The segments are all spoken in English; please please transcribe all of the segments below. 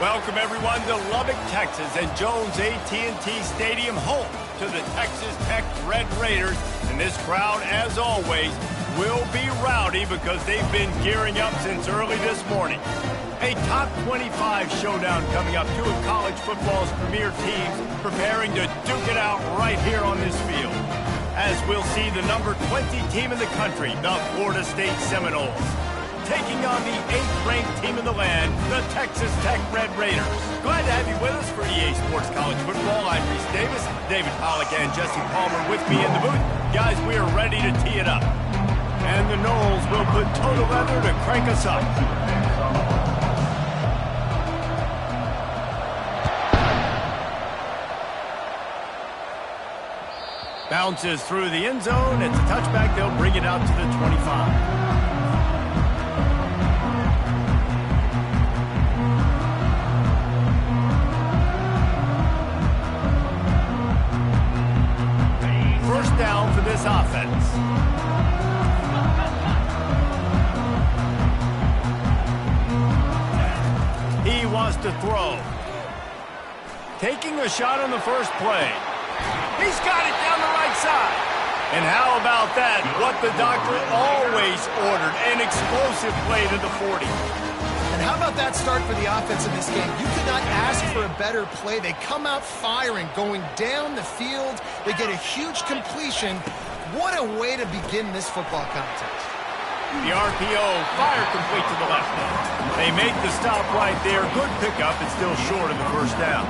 Welcome, everyone, to Lubbock, Texas, and Jones AT&T Stadium, home to the Texas Tech Red Raiders. And this crowd, as always, will be rowdy because they've been gearing up since early this morning. A top 25 showdown coming up. Two of college football's premier teams preparing to duke it out right here on this field. As we'll see the number 20 team in the country, the Florida State Seminoles, taking on the 8th-ranked team in the land, the Texas Tech Red Raiders. Glad to have you with us for EA Sports College Football. I'm Reese Davis, David Pollack, and Jesse Palmer with me in the booth. Guys, we are ready to tee it up. And the Noles will put total leather to crank us up. Bounces through the end zone. It's a touchback. They'll bring it out to the 25. First down for this offense. He wants to throw. Taking a shot on the first play. He's got it down the right side. And how about that? What the doctor always ordered, an explosive play to the 40. And how about that start for the offense in this game? You could not ask for a better play. They come out firing, going down the field. They get a huge completion. What a way to begin this football contest. The RPO, fire complete to the left. They make the stop right there. Good pickup. It's still short of the first down.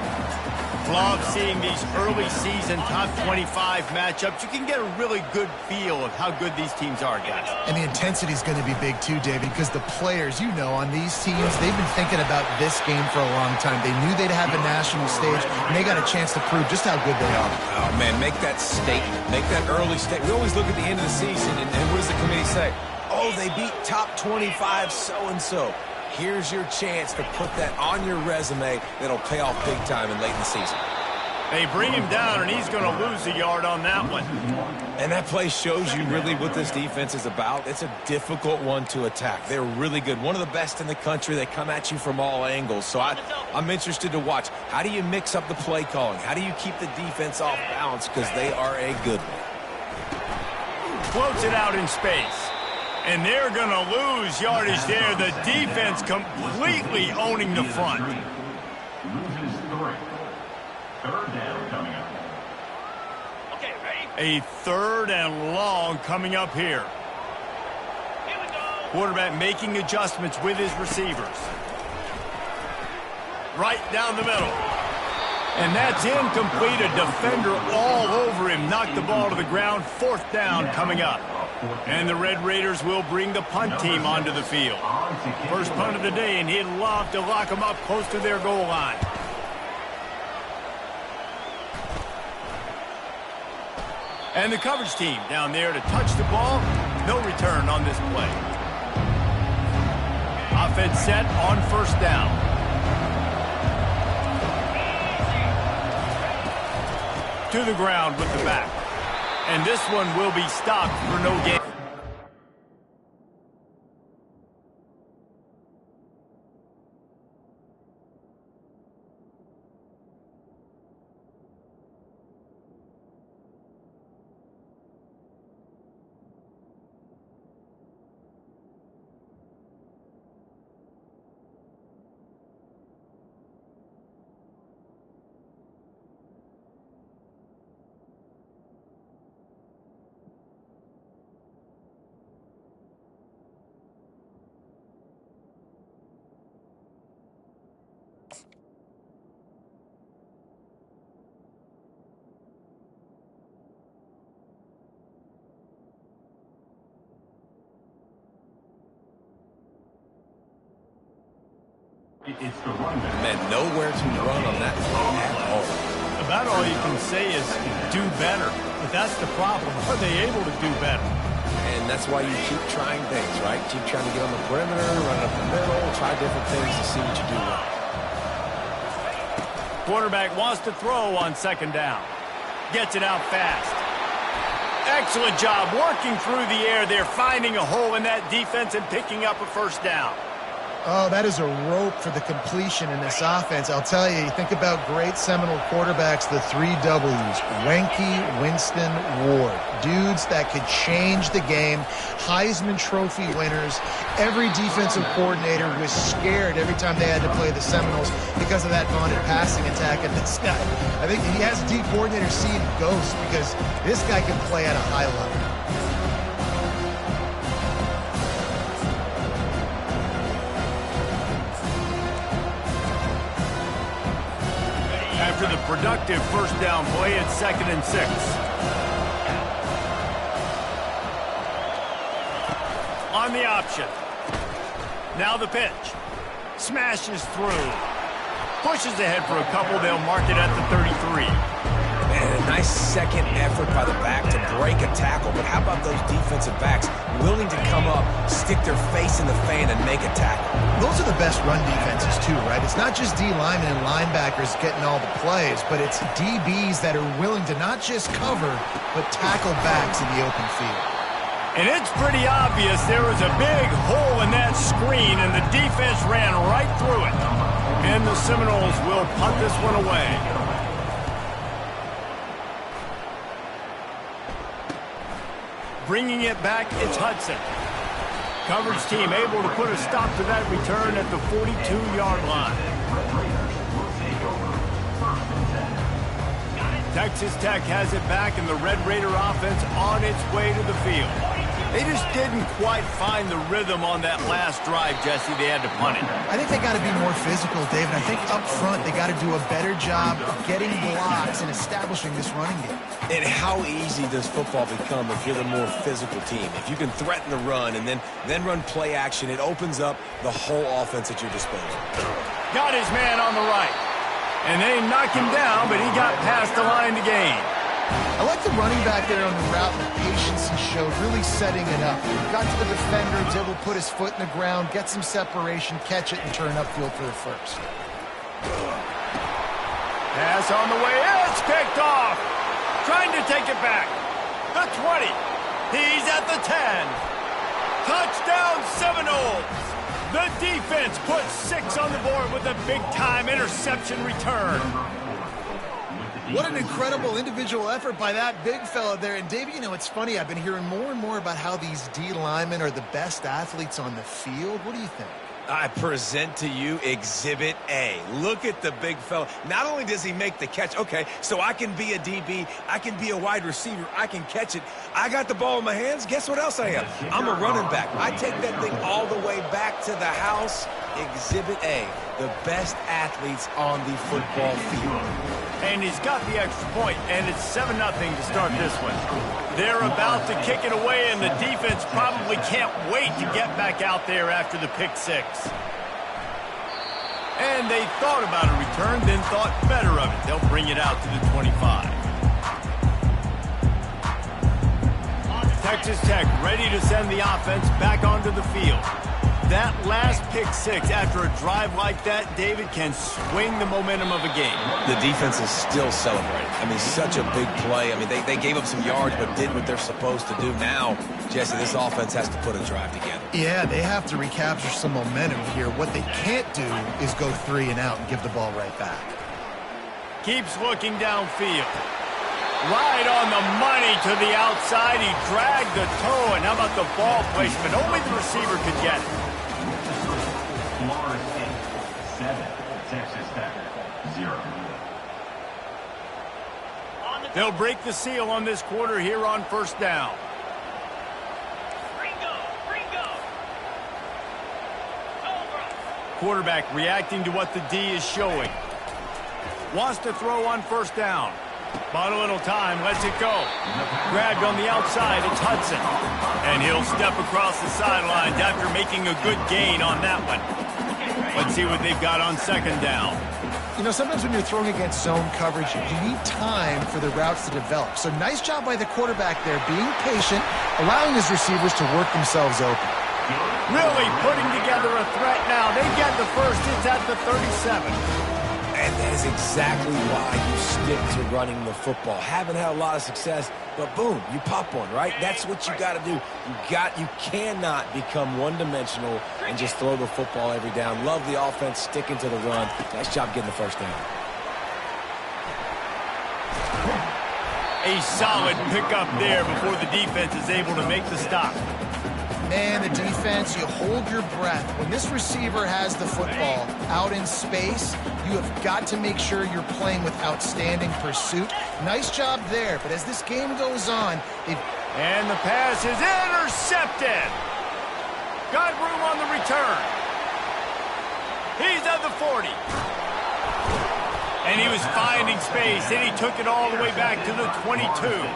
Love seeing these early season top 25 matchups. You can get a really good feel of how good these teams are, guys. And the intensity is going to be big too, David, because the players, you know, on these teams, they've been thinking about this game for a long time. They knew they'd have a national stage, and they got a chance to prove just how good they are. Oh, man, make that statement. Make that early statement. We always look at the end of the season, and what does the committee say? Oh, they beat top 25 so-and-so. Here's your chance to put that on your resume that'll pay off big time and late in the season. They bring him down, and he's going to lose a yard on that one. And that play shows you really what this defense is about. It's a difficult one to attack. They're really good. One of the best in the country. They come at you from all angles. So I'm interested to watch. How do you mix up the play calling? How do you keep the defense off balance? Because they are a good one. Floats it out in space. And they're going to lose yardage there. The defense completely owning the front. Loses 3. Third down coming up. Okay, ready? A third and long coming up here. Here we go. Quarterback making adjustments with his receivers. Right down the middle. And that's incomplete. A defender all over him. Knocked the ball to the ground. Fourth down coming up. And the Red Raiders will bring the punt team onto the field. First punt of the day, and he'd love to lock them up close to their goal line. And the coverage team down there to touch the ball. No return on this play. Offense set on first down. To the ground with the back. And this one will be stopped for no gain. It's the runback. Man, nowhere to run on that play at all. About all you can say is do better. But that's the problem. Are they able to do better? And that's why you keep trying things, right? Keep trying to get on the perimeter, run up the middle, try different things to see what you do well. Quarterback wants to throw on second down. Gets it out fast. Excellent job working through the air there, finding a hole in that defense and picking up a first down. Oh, that is a rope for the completion in this offense. I'll tell you, you think about great Seminole quarterbacks, the 3 W's, Wenke, Winston, Ward. Dudes that could change the game, Heisman Trophy winners. Every defensive coordinator was scared every time they had to play the Seminoles because of that vaunted passing attack. And this guy, I think he has D coordinators seeing ghosts because this guy can play at a high level. After the productive first down play, it's 2nd and 6. On the option. Now the pitch. Smashes through. Pushes ahead for a couple. They'll mark it at the 33. And a nice second effort by the back to break a tackle. But how about those defensive backs willing to come up, stick their face in the fan, and make a tackle? Those are the best run defenses, too, right? It's not just D linemen and linebackers getting all the plays, but it's DBs that are willing to not just cover, but tackle backs in the open field. And it's pretty obvious there was a big hole in that screen, and the defense ran right through it. And the Seminoles will punt this one away. Bringing it back, it's Hudson. Coverage team able to put a stop to that return at the 42-yard line. Texas Tech has it back, and the Red Raider offense on its way to the field. They just didn't quite find the rhythm on that last drive, Jesse. They had to punt it. I think they got to be more physical, David. I think up front they got to do a better job of getting blocks and establishing this running game. And how easy does football become if you're the more physical team? If you can threaten the run and then run play action, it opens up the whole offense at your disposal. Got his man on the right. And they knocked him down, but he got past the line to gain. I like the running back there on the route, the patience he showed, really setting it up. He got to the defender, was able to put his foot in the ground, get some separation, catch it, and turn upfield for the first. Pass on the way. It's picked off. Trying to take it back. The 20. He's at the 10. Touchdown Seminoles. The defense puts 6 on the board with a big-time interception return. What an incredible individual effort by that big fella there. And, Davey, you know, it's funny. I've been hearing more and more about how these D linemen are the best athletes on the field. What do you think? I present to you Exhibit A. Look at the big fella. Not only does he make the catch, okay, so I can be a DB, I can be a wide receiver, I can catch it. I got the ball in my hands. Guess what else I am? I'm a running back. I take that thing all the way back to the house. Exhibit A, the best athletes on the football field. And he's got the extra point, and it's 7-0 to start this one. They're about to kick it away, and the defense probably can't wait to get back out there after the pick 6. And they thought about a return, then thought better of it. They'll bring it out to the 25. Texas Tech ready to send the offense back onto the field. That last pick 6 after a drive like that, David, can swing the momentum of a game. The defense is still celebrating. I mean, such a big play. I mean, they gave up some yards but did what they're supposed to do. Now, Jesse, this offense has to put a drive together. Yeah, they have to recapture some momentum here. What they can't do is go 3 and out and give the ball right back. Keeps looking downfield. Right on the money to the outside. He dragged the toe, and how about the ball placement? Only the receiver could get it. Florida State 7, Texas Tech 0. They'll break the seal on this quarter here on first down. Quarterback reacting to what the D is showing. Wants to throw on first down. Bought a little time, lets it go. Grabbed on the outside, it's Hudson. And he'll step across the sidelines after making a good gain on that one. Let's see what they've got on second down. You know, sometimes when you're throwing against zone coverage, you need time for the routes to develop. So nice job by the quarterback there, being patient, allowing his receivers to work themselves open. Really putting together a threat now. They get the first. It's at the 37. And that is exactly why you stick to running the football. Haven't had a lot of success, but boom, you pop one, right? That's what you got to do. You cannot become one-dimensional and just throw the football every down. Love the offense, sticking to the run. Nice job getting the first down. A solid pickup there before the defense is able to make the stop. Man, the defense, you hold your breath. When this receiver has the football out in space, you have got to make sure you're playing with outstanding pursuit. Nice job there, but as this game goes on, and the pass is intercepted. Got room on the return. He's at the 40. And he was finding space, and he took it all the way back to the 22.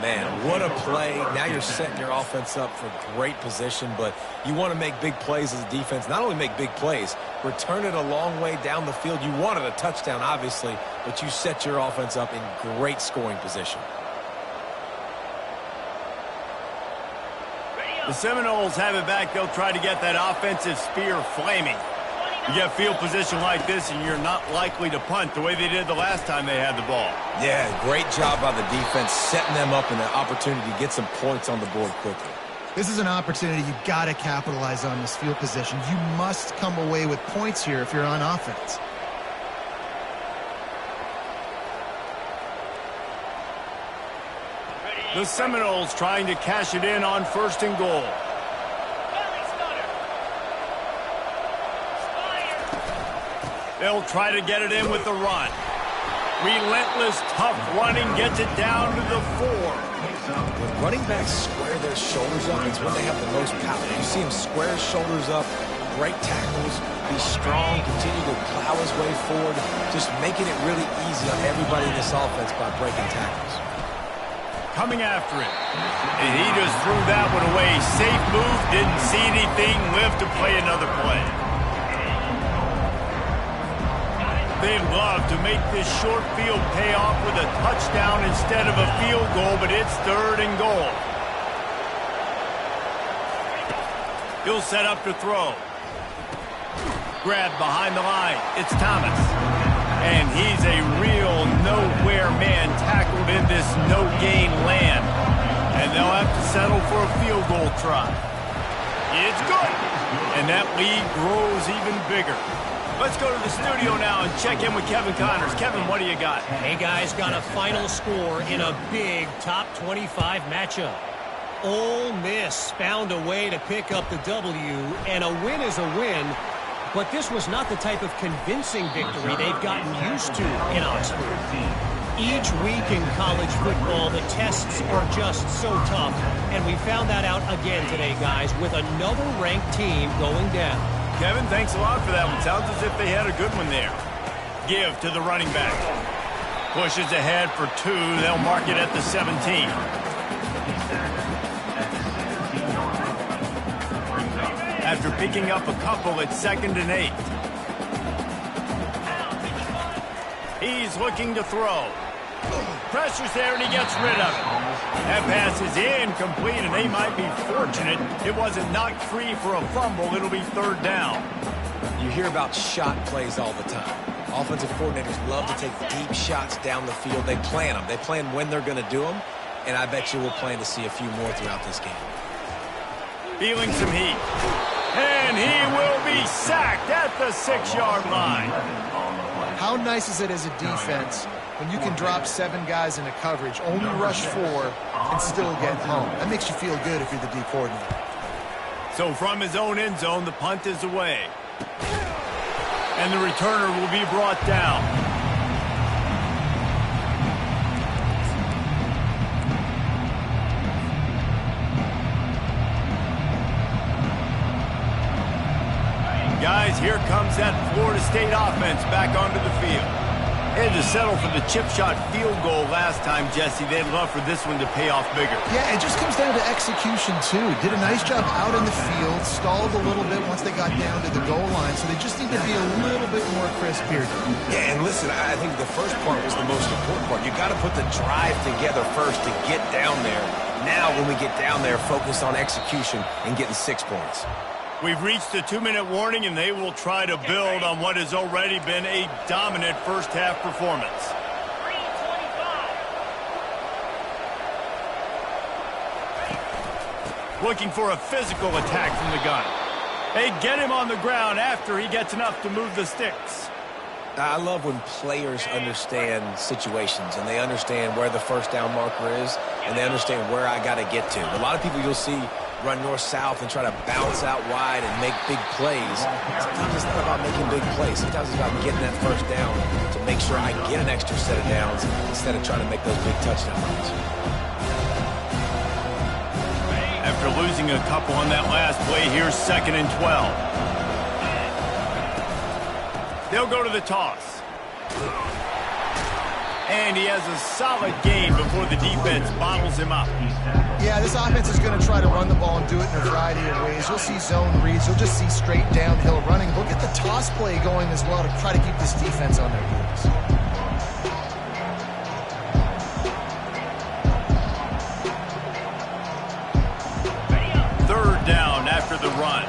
Man, what a play. Now you're setting your offense up for great position, but you want to make big plays as a defense. Not only make big plays, return it a long way down the field. You wanted a touchdown, obviously, but you set your offense up in great scoring position. The Seminoles have it back. They'll try to get that offensive spear flaming. You get field position like this, and you're not likely to punt the way they did the last time they had the ball. Yeah, great job by the defense, setting them up in the opportunity to get some points on the board quickly. this is an opportunity you've got to capitalize on this field position. You must come away with points here if you're on offense. The Seminoles trying to cash it in on 1st and goal. They'll try to get it in with the run. Relentless, tough running gets it down to the 4. When running backs square their shoulders up, it's when they have the most power. You see him square his shoulders up, great tackles, be strong, continue to plow his way forward, just making it really easy on everybody in this offense by breaking tackles. Coming after it. And he just threw that one away. Safe move, didn't see anything, lived to play another play. They'd love to make this short field pay off with a touchdown instead of a field goal, but it's 3rd and goal. He'll set up to throw. Grabbed behind the line. It's Thomas. And he's a real nowhere man tackled in this no-gain land. And they'll have to settle for a field goal try. It's good. And that lead grows even bigger. Let's go to the studio now and check in with Kevin Connors. Kevin, what do you got? Hey, guys, got a final score in a big top 25 matchup. Ole Miss found a way to pick up the W, and a win is a win, but this was not the type of convincing victory they've gotten used to in Oxford. Each week in college football, the tests are just so tough, and we found that out again today, guys, with another ranked team going down. Kevin, thanks a lot for that one. Sounds as if they had a good one there. Give to the running back. Pushes ahead for 2. They'll mark it at the 17. After picking up a couple, it's 2nd and 8. He's looking to throw. Pressure's there, and he gets rid of it. That pass is incomplete, and they might be fortunate it wasn't knocked free for a fumble. It'll be 3rd down. You hear about shot plays all the time. Offensive coordinators love to take deep shots down the field. They plan them. They plan when they're going to do them, and I bet you we'll plan to see a few more throughout this game. Feeling some heat. And he will be sacked at the 6-yard line. How nice is it as a defense when you can drop 7 guys into coverage, only rush 4, and still get home? That makes you feel good if you're the D coordinator. So from his own end zone, the punt is away. And the returner will be brought down. Guys, here comes that Florida State offense back onto the field. They had to settle for the chip shot field goal last time, Jesse. They'd love for this one to pay off bigger. Yeah, it just comes down to execution, too. Did a nice job out in the field, stalled a little bit once they got down to the goal line, so they just need to be a little bit more crisp here. Yeah, and listen, I think the first part was the most important part. You got to put the drive together first to get down there. Now, when we get down there, focus on execution and getting 6 points. We've reached the 2-minute warning, and they will try to build on what has already been a dominant first-half performance. Looking for a physical attack from the gun. They get him on the ground after he gets enough to move the sticks. I love when players understand situations and they understand where the first down marker is and they understand where I got to get to. A lot of people you'll see run north-south and try to bounce out wide and make big plays. Sometimes it's not about making big plays. Sometimes it's about getting that first down to make sure I get an extra set of downs instead of trying to make those big touchdown runs. After losing a couple on that last play, here's 2nd and 12. They'll go to the toss. And he has a solid gain before the defense bottles him up. Yeah, this offense is going to try to run the ball and do it in a variety of ways. You'll see zone reads. You'll just see straight downhill running. Look at the toss play going as well to try to keep this defense on their heels. Third down after the run.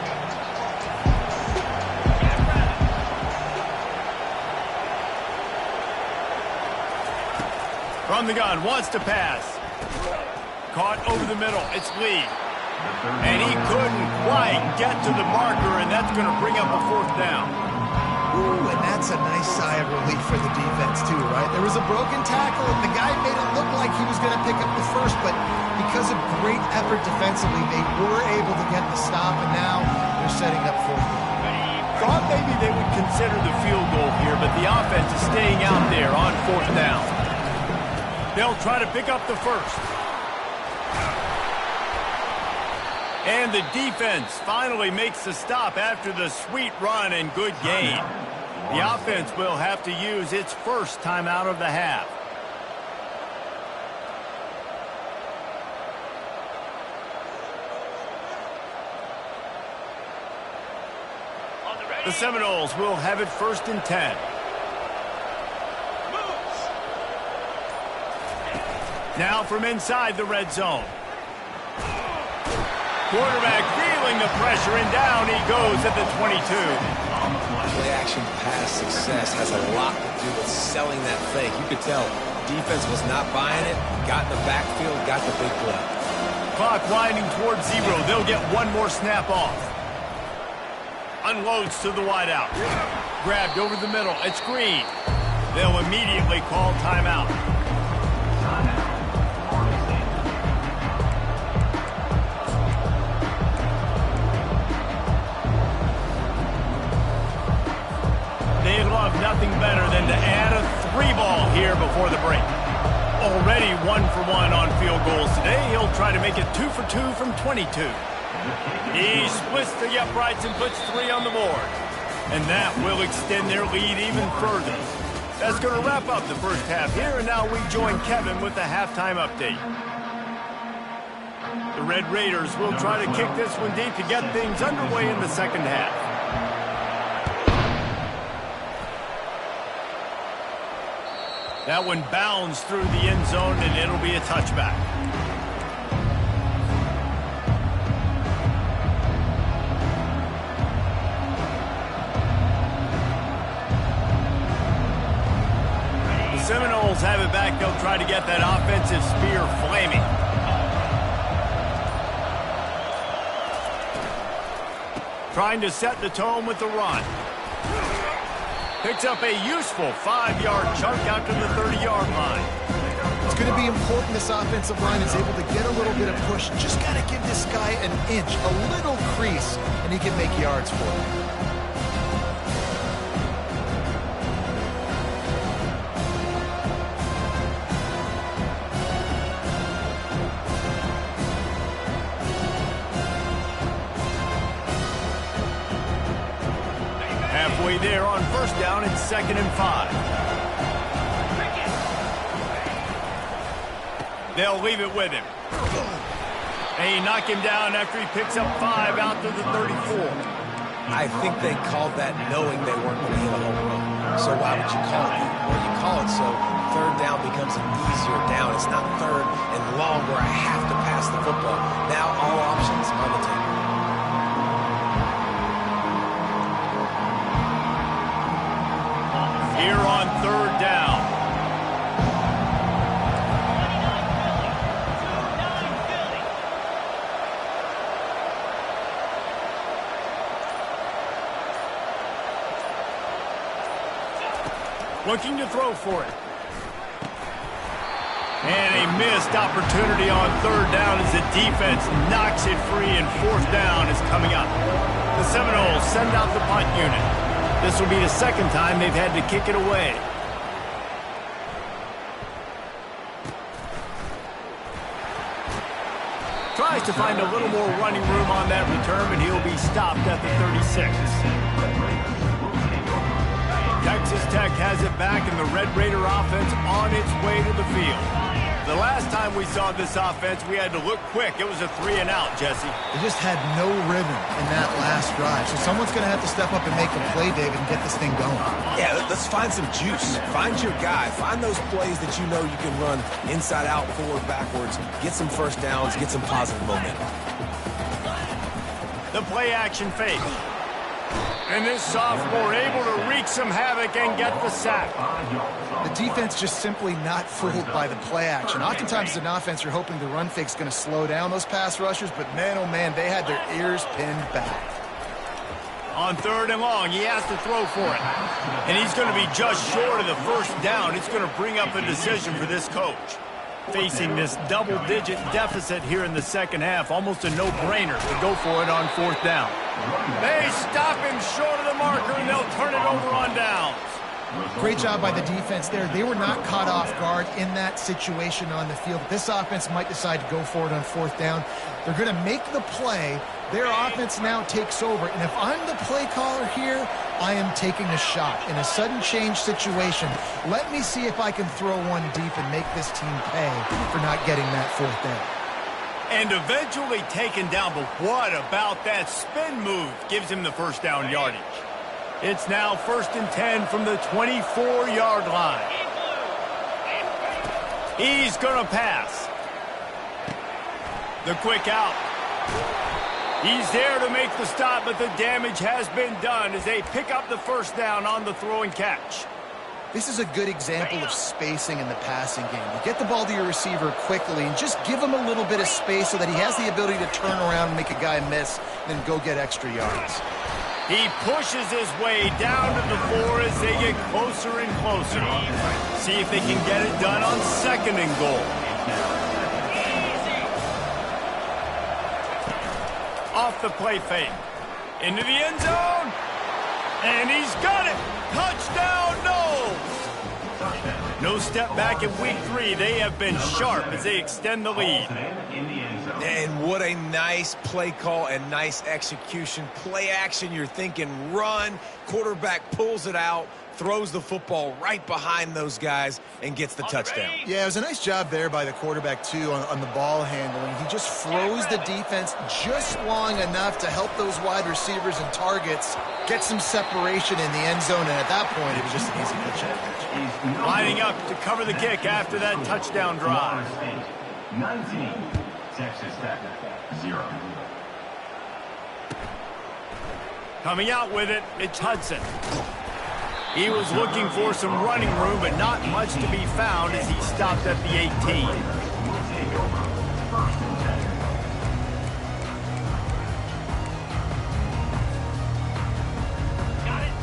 From the gun, wants to pass. Caught over the middle, it's Lee. And he couldn't quite get to the marker, and that's going to bring up a 4th down. Ooh, and that's a nice sigh of relief for the defense too, right? There was a broken tackle, and the guy made it look like he was going to pick up the first, but because of great effort defensively, they were able to get the stop, and now they're setting up 4th down. Thought maybe they would consider the field goal here, but the offense is staying out there on 4th down. They'll try to pick up the first. And the defense finally makes the stop after the sweet run and good gain. The offense will have to use its first timeout of the half. The Seminoles will have it 1st and 10. Now from inside the red zone. Quarterback feeling the pressure, and down he goes at the 22. Play-action pass success has a lot to do with selling that fake. You could tell defense was not buying it, got in the backfield, got the big play. Clock winding towards 0. They'll get one more snap off. Unloads to the wideout. Grabbed over the middle. It's Green. They'll immediately call timeout. They love nothing better than to add a 3-ball here before the break. Already 1 for 1 on field goals today. He'll try to make it 2 for 2 from 22. He splits the uprights and puts 3 on the board. And that will extend their lead even further. That's going to wrap up the first half here, and now we join Kevin with the halftime update. The Red Raiders will try to kick this one deep to get things underway in the second half. That one bounds through the end zone, and it'll be a touchback. The Seminoles have it back. They'll try to get that offensive spear flaming. Trying to set the tone with the run. Picks up a useful 5-yard chunk out to the 30-yard line. It's going to be important this offensive line is able to get a little bit of push. Just got to give this guy an inch, a little crease, and he can make yards for it. Halfway there on first down, it's 2nd and 5. They'll leave it with him. And he knock him down after he picks up 5 out to the 34. I think they called that knowing they weren't going to hit a home run. So why would you call it that? Well, you call it so 3rd down becomes an easier down. It's not 3rd and long where I have to pass the football. Now all options on the table. Looking to throw for it. And a missed opportunity on third down as the defense knocks it free, and fourth down is coming up. The Seminoles send out the punt unit. This will be the second time they've had to kick it away. Tries to find a little more running room on that return, but he'll be stopped at the 36. Texas Tech has it back, and the Red Raider offense on its way to the field. The last time we saw this offense, we had to look quick. It was a 3-and-out, Jesse. They just had no rhythm in that last drive. So someone's going to have to step up and make a play, David, and get this thing going. Yeah, let's find some juice. Find your guy. Find those plays that you know you can run inside out, forward, backwards. Get some first downs. Get some positive momentum. The play action fake. And this sophomore able to wreak some havoc and get the sack. The defense just simply not fooled by the play action. Oftentimes as an offense, you're hoping the run fake's going to slow down those pass rushers, but man, oh man, they had their ears pinned back. On third and long, he has to throw for it. And he's going to be just short of the first down. It's going to bring up a decision for this coach. Facing this double-digit deficit here in the second half, almost a no-brainer to go for it on fourth down. They stop him short of the marker, and they'll turn it over on downs. Great job by the defense there. They were not caught off guard in that situation on the field. This offense might decide to go for it on fourth down. They're going to make the play. Their offense now takes over. And if I'm the play caller here, I am taking a shot. In a sudden change situation, let me see if I can throw one deep and make this team pay for not getting that fourth down. And eventually taken down, but what about that spin move? Gives him the first down yardage. It's now 1st and 10 from the 24-yard line. He's going to pass. The quick out. He's there to make the stop, but the damage has been done as they pick up the first down on the throw and catch. This is a good example of spacing in the passing game. You get the ball to your receiver quickly and just give him a little bit of space so that he has the ability to turn around and make a guy miss, then go get extra yards. He pushes his way down to the floor as they get closer and closer. See if they can get it done on 2nd and goal. Off the play fake. Into the end zone. And he's got it. Touchdown, no. No step back in week 3. They have been sharp as they extend the lead. And what a nice play call and nice execution. Play action, you're thinking run. Quarterback pulls it out, throws the football right behind those guys, and gets the touchdown. Yeah, it was a nice job there by the quarterback, too, on the ball handling. He just froze the defense just long enough to help those wide receivers and targets get some separation in the end zone, and at that point, it was just an easy pitch. Lining up to cover the kick after that touchdown drive. 19, Texas Tech, 0. Coming out with it, it's Hudson. He was looking for some running room, but not much to be found as he stopped at the 18.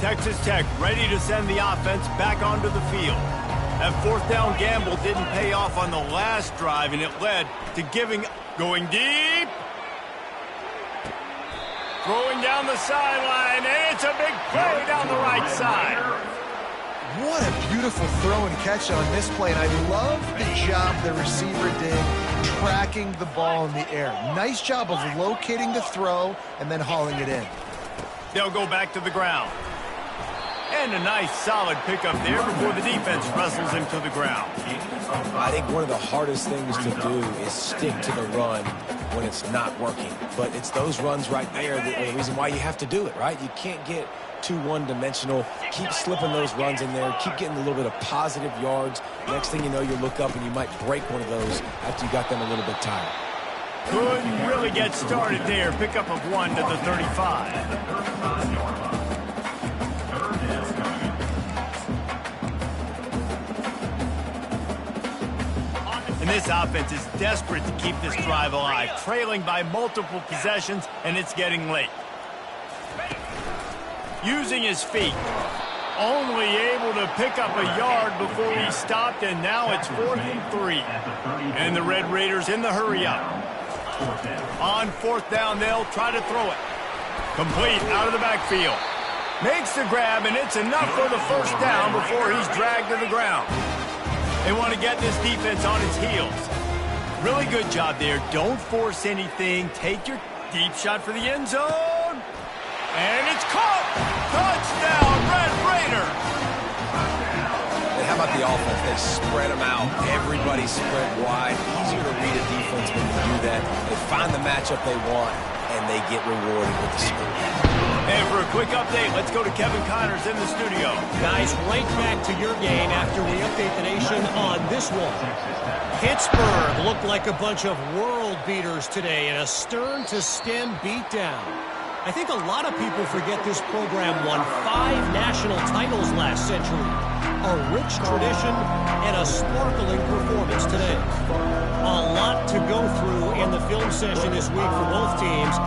Texas Tech ready to send the offense back onto the field. That fourth down gamble didn't pay off on the last drive, and it led to going deep. Throwing down the sideline, and it's a big play down the right side. What a beautiful throw and catch on this play, and I love the job the receiver did tracking the ball in the air. Nice job of locating the throw and then hauling it in. They'll go back to the ground. And a nice solid pickup there before the defense wrestles him to the ground. I think one of the hardest things to do is stick to the run when it's not working. But it's those runs right there that are the reason why you have to do it, right? You can't get too one-dimensional. Keep slipping those runs in there. Keep getting a little bit of positive yards. Next thing you know, you look up and you might break one of those after you got them a little bit tired. Couldn't really get started there. Pickup of 1 to the 35. And this offense is desperate to keep this drive alive, trailing by multiple possessions, and it's getting late. Using his feet. only able to pick up a yard before he stopped, and now it's 4th and 3. And the Red Raiders in the hurry-up. On 4th down, they'll try to throw it. Complete out of the backfield. Makes the grab, and it's enough for the first down before he's dragged to the ground. They want to get this defense on its heels. Really good job there. Don't force anything. Take your deep shot for the end zone. And it's caught. Touchdown, Red Raiders. How about the offense? They spread them out. Everybody spread wide. Easier to read a defense when you do that. They find the matchup they want, and they get rewarded with the score. And for a quick update, let's go to Kevin Connors in the studio. Guys, right back to your game after we update the nation on this one. Pittsburgh looked like a bunch of world beaters today in a stern-to-stem beatdown. I think a lot of people forget this program won 5 national titles last century. A rich tradition and a sparkling performance today. A lot to go through in the film session this week for both teams.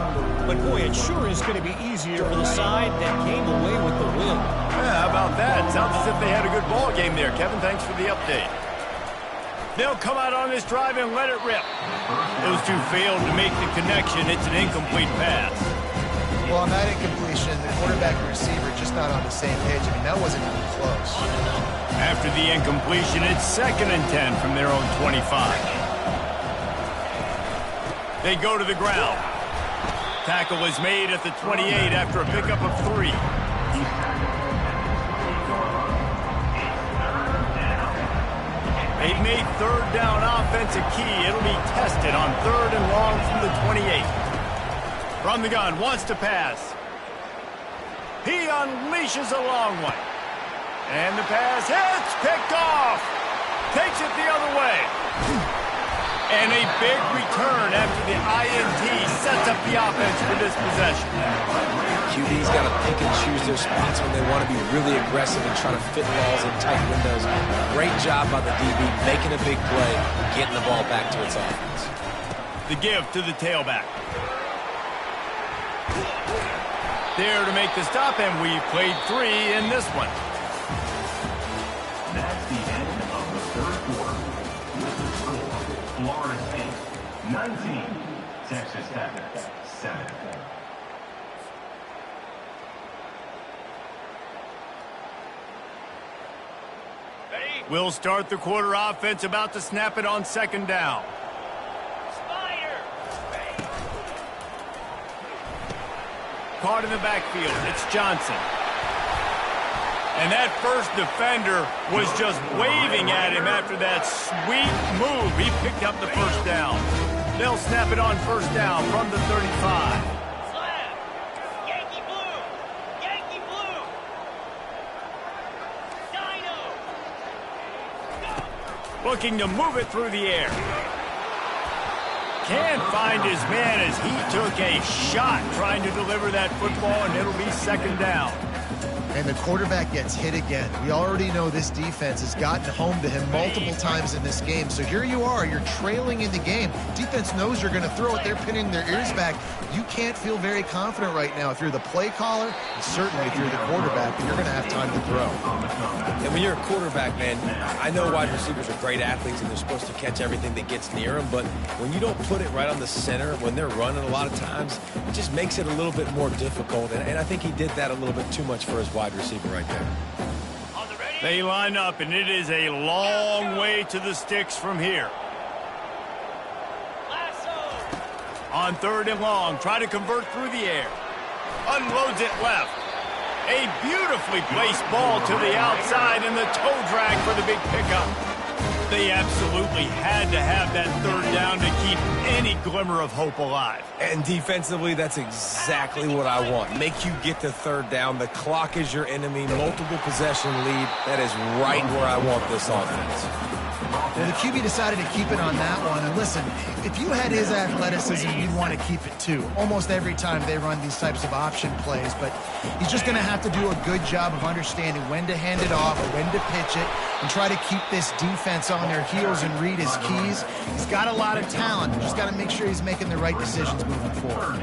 But boy, it sure is going to be easier for the side that came away with the win. Yeah, how about that? Sounds as if they had a good ball game there. Kevin, thanks for the update. They'll come out on this drive and let it rip. Those two failed to make the connection. It's an incomplete pass. Well, on that incompletion, the quarterback and receiver just not on the same page. I mean, that wasn't even close. After the incompletion, it's 2nd and 10 from their own 25. They go to the ground. Tackle is made at the 28 after a pickup of 3. They've made 3rd down offense a key. It'll be tested on 3rd and long from the 28. From the gun, wants to pass. He unleashes a long one. And the pass hits, picked off. Takes it the other way. And a big return after the INT sets up the offense for this possession. QB's got to pick and choose their spots when they want to be really aggressive and try to fit balls in tight windows. Great job by the DB, making a big play, getting the ball back to its offense. The give to the tailback. There to make the stop, and we've played 3 in this one. That's the end of the 3rd quarter. With the score, Florida State 19, Texas Tech 7. We'll start the quarter offense, about to snap it on 2nd down. Caught in the backfield. It's Johnson. And that first defender was just waving at him after that sweet move. He picked up the first down. They'll snap it on 1st down from the 35. Slam! Yankee blue! Yankee blue! Dino! Looking to move it through the air. Can't find his man as he took a shot trying to deliver that football, and it'll be 2nd down. And the quarterback gets hit again. We already know this defense has gotten home to him multiple times in this game. So here you are, you're trailing in the game. Defense knows you're going to throw it. They're pinning their ears back. You can't feel very confident right now if you're the play caller, and certainly if you're the quarterback, but you're going to have time to throw. And when you're a quarterback, man, I know wide receivers are great athletes and they're supposed to catch everything that gets near them, but when you don't put it right on the center, when they're running a lot of times, it just makes it a little bit more difficult. And I think he did that a little bit too much for his wide receiver right there. They line up, and it is a long way to the sticks from here. On 3rd and long, try to convert through the air. Unloads it left. A beautifully placed ball to the outside, and the toe drag for the big pickup. They absolutely had to have that 3rd down to keep any glimmer of hope alive. And defensively, that's exactly what I want. Make you get to 3rd down. The clock is your enemy. Multiple possession lead. That is right where I want this offense. Well, the QB decided to keep it on that one. And listen, if you had his athleticism, you'd want to keep it too. Almost every time they run these types of option plays. But he's just going to have to do a good job of understanding when to hand it off or when to pitch it and try to keep this defense on their heels and read his keys. He's got a lot of talent. Just got to make sure he's making the right decisions moving forward.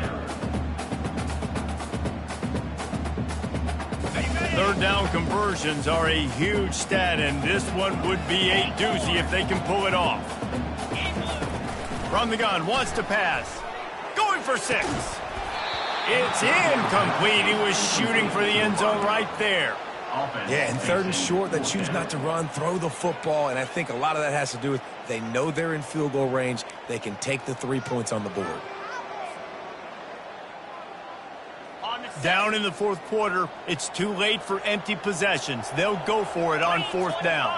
Third down conversions are a huge stat, and this one would be a doozy if they can pull it off. From the gun, wants to pass. Going for 6. It's incomplete. He was shooting for the end zone right there. Yeah, and third and short, they choose not to run, throw the football, and I think a lot of that has to do with they know they're in field goal range. They can take the 3 points on the board. Down in the fourth quarter, it's too late for empty possessions. They'll go for it on 4th down.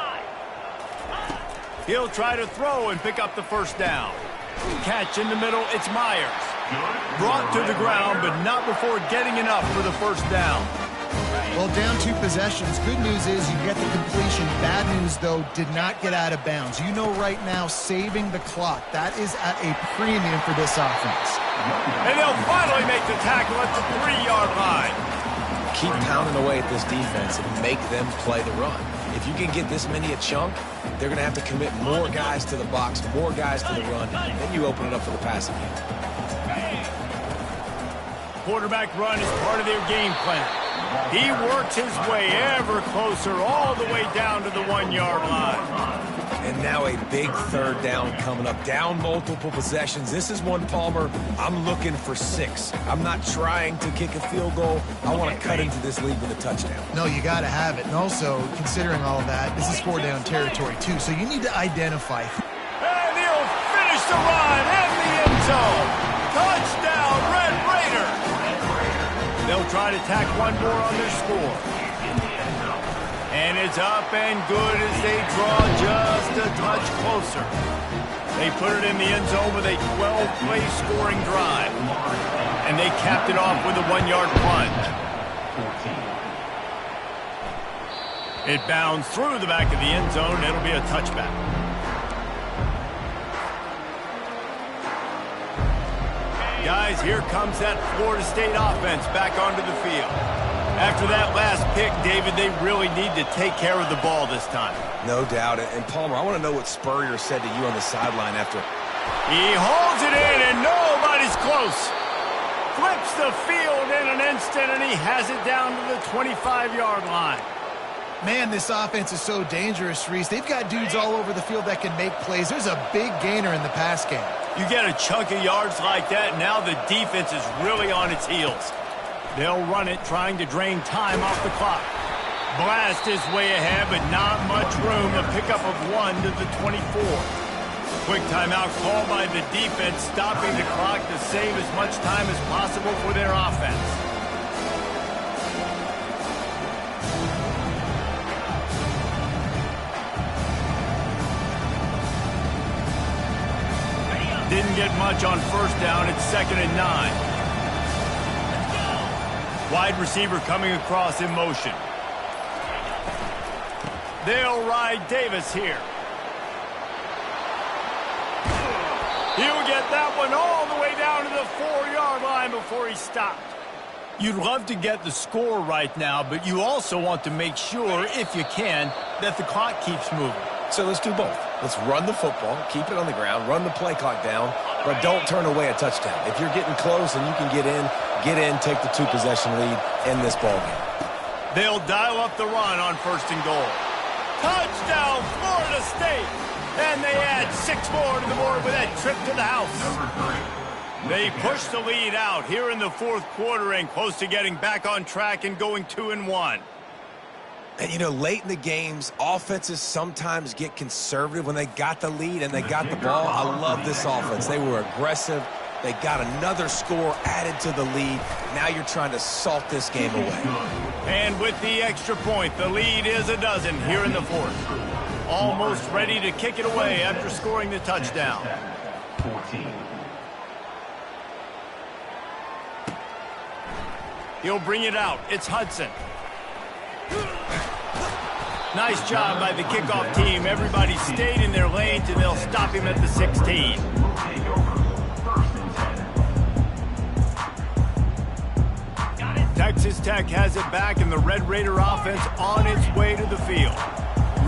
He'll try to throw and pick up the first down. Catch in the middle, it's Myers. Brought to the ground, but not before getting enough for the first down. Well, down 2 possessions. Good news is you get the completion. Bad news, though, did not get out of bounds. You know right now, saving the clock, that is at a premium for this offense. And they'll finally make the tackle at the 3-yard line. Keep pounding away at this defense and make them play the run. If you can get this many a chunk, they're going to have to commit more guys to the box, more guys to the run, then you open it up for the passing game. Quarterback run is part of their game plan. He works his way ever closer all the way down to the 1-yard line. And now a big third down coming up. Down multiple possessions. This is one, Palmer, I'm looking for 6. I'm not trying to kick a field goal. I want to cut into this lead with a touchdown. No, you got to have it. And also, considering all of that, this is 4-down territory, too. So you need to identify. And he'll finish the run in the end zone. Touchdown, Red Raiders. They'll try to tack one more on their score. And it's up and good as they draw just a touch closer. They put it in the end zone with a 12-play scoring drive. And they capped it off with a 1-yard plunge. It bounds through the back of the end zone. It'll be a touchback. Guys, here comes that Florida State offense back onto the field. After that last pick, David, they really need to take care of the ball this time. No doubt. And Palmer, I want to know what Spurrier said to you on the sideline after. He holds it in, and nobody's close. Flips the field in an instant, and he has it down to the 25-yard line. Man, this offense is so dangerous, Reese. They've got dudes all over the field that can make plays. There's a big gainer in the pass game. You get a chunk of yards like that, now the defense is really on its heels. They'll run it, trying to drain time off the clock. Blast is way ahead, but not much room. A pickup of 1 to the 24. Quick timeout called by the defense, stopping the clock to save as much time as possible for their offense. Didn't get much on first down. It's 2nd and 9. Wide receiver coming across in motion. They'll ride Davis here. He'll get that one all the way down to the 4-yard line before he stopped. You'd love to get the score right now, but you also want to make sure, if you can, that the clock keeps moving. So let's do both. Let's run the football, keep it on the ground, run the play clock down, but don't turn away a touchdown. If you're getting close and you can get in, take the 2-possession lead in this ballgame. They'll dial up the run on 1st and goal. Touchdown, Florida State! And they add 6 more to the board with that trip to the house. They push the lead out here in the 4th quarter and close to getting back on track and going 2-1. And, you know, late in the games, offenses sometimes get conservative when they got the lead and they got the ball. I love this offense. They were aggressive. They got another score added to the lead. Now you're trying to salt this game away. And with the extra point, the lead is a dozen here in the 4th. Almost ready to kick it away after scoring the touchdown. 14. He'll bring it out. It's Hudson. Nice job by the kickoff team. Everybody stayed in their lanes, and they'll stop him at the 16. Texas Tech has it back, and the Red Raider offense on its way to the field.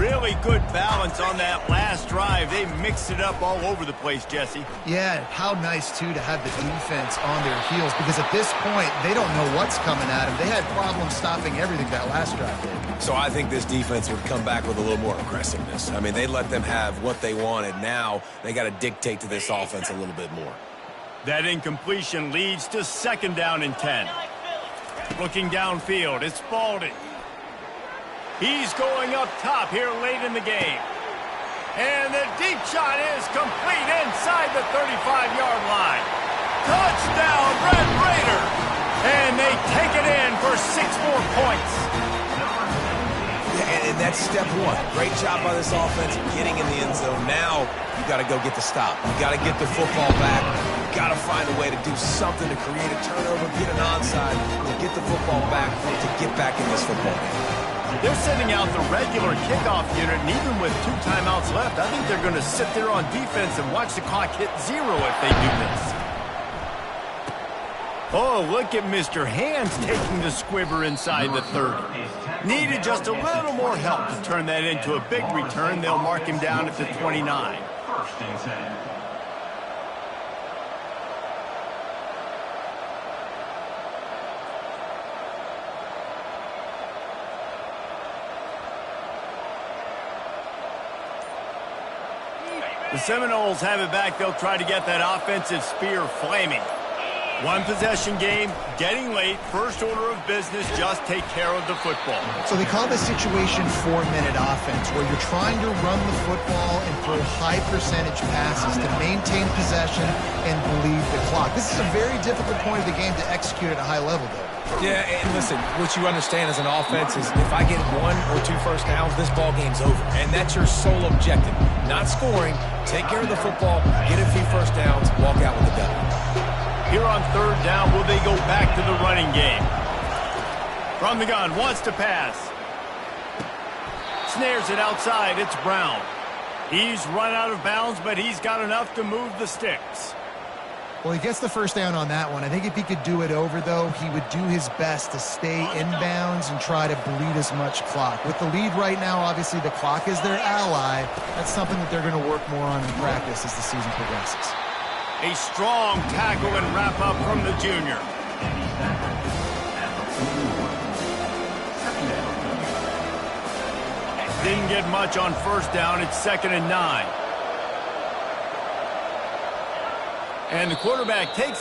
Really good balance on that last drive. They mixed it up all over the place, Jesse. Yeah, how nice, too, to have the defense on their heels, because at this point, they don't know what's coming at them. They had problems stopping everything that last drive did. So I think this defense would come back with a little more aggressiveness. I mean, they let them have what they wanted. Now they got to dictate to this offense a little bit more. That incompletion leads to 2nd down and 10. Looking downfield, it's Spalding. He's going up top here late in the game. And the deep shot is complete inside the 35-yard line. Touchdown, Red Raider! And they take it in for 6 more points. Yeah, and that's step one. Great job by this offense getting in the end zone. Now you got to go get the stop. You got to get the football back. You got to find a way to do something to create a turnover, get an onside, to get the football back, to get back in this football game. They're sending out the regular kickoff unit, and even with 2 timeouts left, I think they're going to sit there on defense and watch the clock hit 0 if they do this. Oh, look at Mr. Hands taking the squibber inside the 30. Needed just a little more help to turn that into a big return. They'll mark him down at the 29. 1st and 10. The Seminoles have it back. They'll try to get that offensive spear flaming. 1 possession game, getting late. First order of business, just take care of the football. So they call this situation 4-minute offense, where you're trying to run the football and throw high percentage passes to maintain possession and bleed the clock. This is a very difficult point of the game to execute at a high level, though. Yeah, and listen, what you understand as an offense is if I get 1 or 2 first downs, this ball game's over. And that's your sole objective. Not scoring, take care of the football, get a few first downs, walk out with a W. Here on 3rd down, will they go back to the running game? From the gun, wants to pass. Snares it outside, it's Brown. He's run out of bounds, but he's got enough to move the sticks. Well, he gets the first down on that one. I think if he could do it over, though, he would do his best to stay inbounds and try to bleed as much clock. With the lead right now, obviously the clock is their ally. That's something that they're going to work more on in practice as the season progresses. A strong tackle and wrap-up from the junior. Didn't get much on 1st down. It's 2nd and 9. And the quarterback takes the